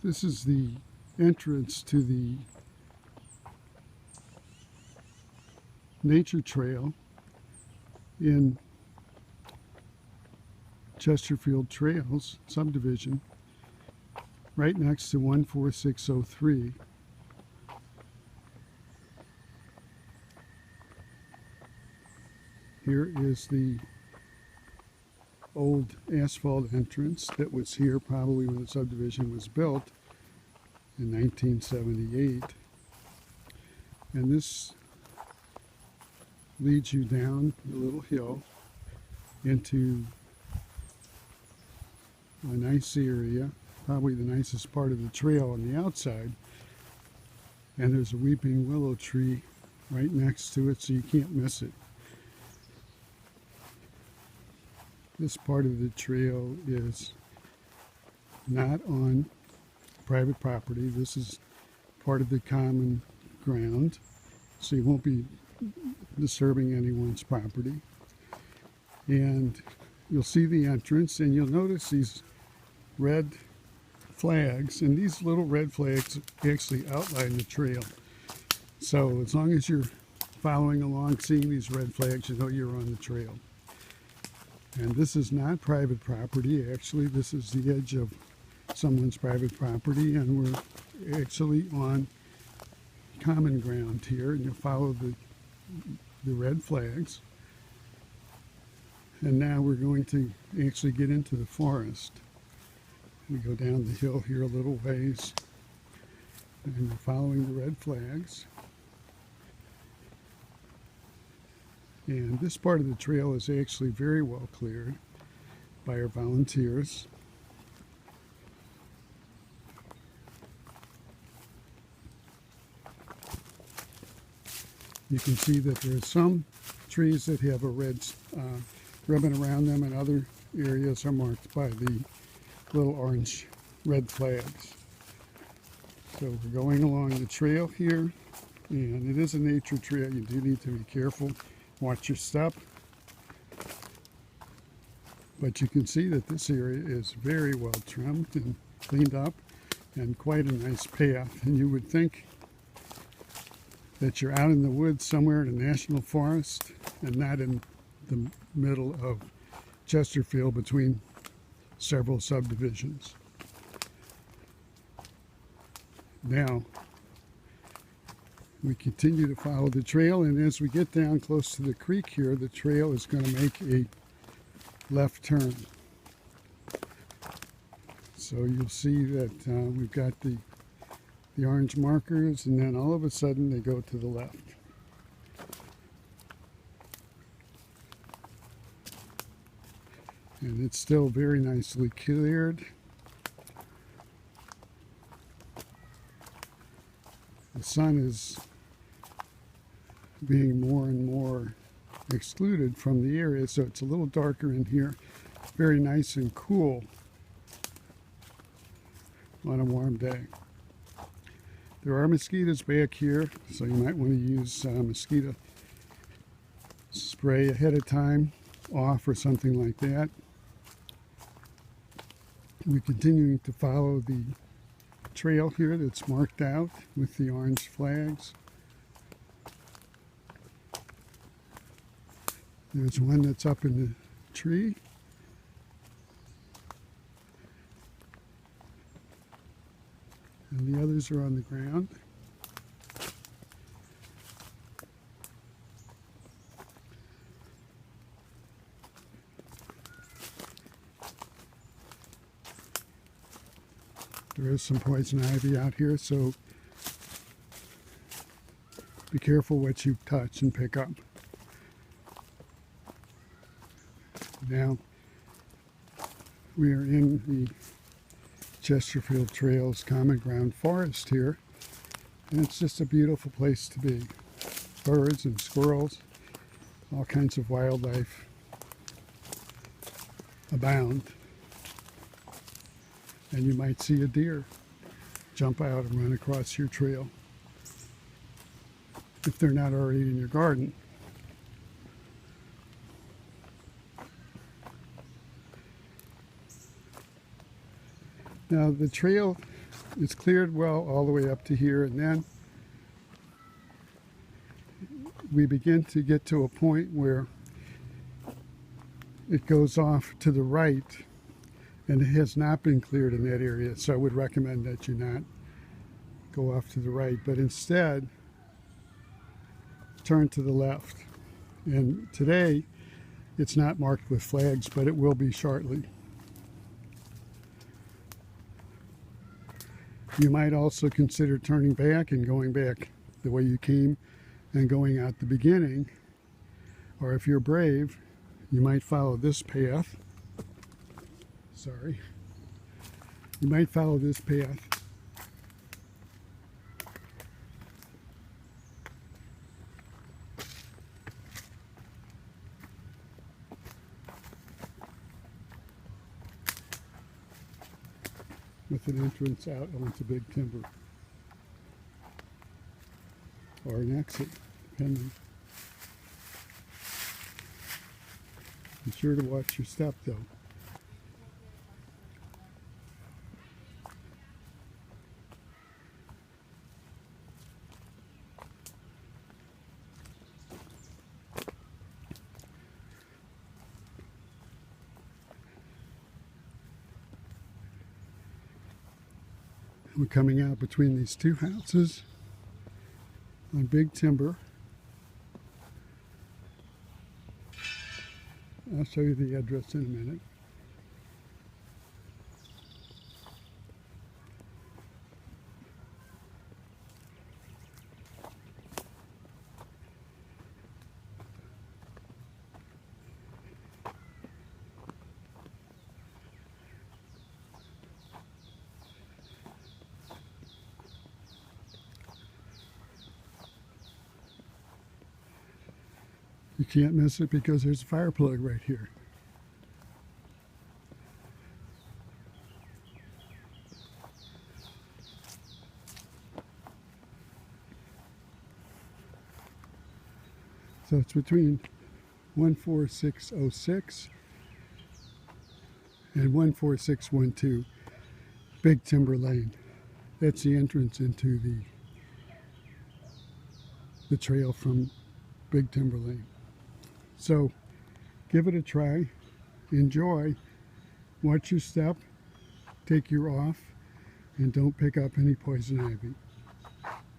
This is the entrance to the nature trail in Chesterfield Trails subdivision, right next to 14603. Here is the old asphalt entrance that was here probably when the subdivision was built in 1978. And this leads you down a little hill into a nice area, probably the nicest part of the trail on the outside. And there's a weeping willow tree right next to it, so you can't miss it. This part of the trail is not on private property. This is part of the common ground, so you won't be disturbing anyone's property. And you'll see the entrance, and you'll notice these red flags, and these little red flags actually outline the trail. So as long as you're following along, seeing these red flags, you know you're on the trail. And this is not private property. Actually, this is the edge of someone's private property, and we're actually on common ground here. And you'll follow the red flags. And now we're going to actually get into the forest. We go down the hill here a little ways, and we're following the red flags. And this part of the trail is actually very well cleared by our volunteers. You can see that there are some trees that have a red ribbon around them, and other areas are marked by the little orange red flags. So we're going along the trail here, and it is a nature trail. You do need to be careful. Watch your step. But you can see that this area is very well trimmed and cleaned up, and quite a nice path. And you would think that you're out in the woods somewhere in a national forest and not in the middle of Chesterfield between several subdivisions. Now, we continue to follow the trail, and as we get down close to the creek here, the trail is going to make a left turn. So you'll see that we've got the orange markers, and then all of a sudden they go to the left. And it's still very nicely cleared. The sun is being more and more excluded from the area, so it's a little darker in here. Very nice and cool on a warm day. There are mosquitoes back here, so you might want to use mosquito spray ahead of time, off or something like that. We're continuing to follow the trail here that's marked out with the orange flags. There's one that's up in the tree. And the others are on the ground. There is some poison ivy out here, so be careful what you touch and pick up. Now, we are in the Chesterfield Trails Common Ground Forest here, and it's just a beautiful place to be. Birds and squirrels, all kinds of wildlife abound. And you might see a deer jump out and run across your trail if they're not already in your garden. Now the trail it's cleared well all the way up to here, and then we begin to get to a point where it goes off to the right, and it has not been cleared in that area. So I would recommend that you not go off to the right, but instead turn to the left. And today it's not marked with flags, but it will be shortly. You might also consider turning back and going back the way you came and going out the beginning. Or if you're brave, you might follow this path. Sorry. You might follow this path. With an entrance out onto Big Timber. Or an exit, depending. Be sure to watch your step though. We're coming out between these two houses on Big Timber. I'll show you the address in a minute. You can't miss it because there's a fire plug right here. So it's between 14606 and 14612 Big Timber Lane. That's the entrance into the trail from Big Timber Lane. So give it a try, enjoy, watch your step, take your off, and don't pick up any poison ivy.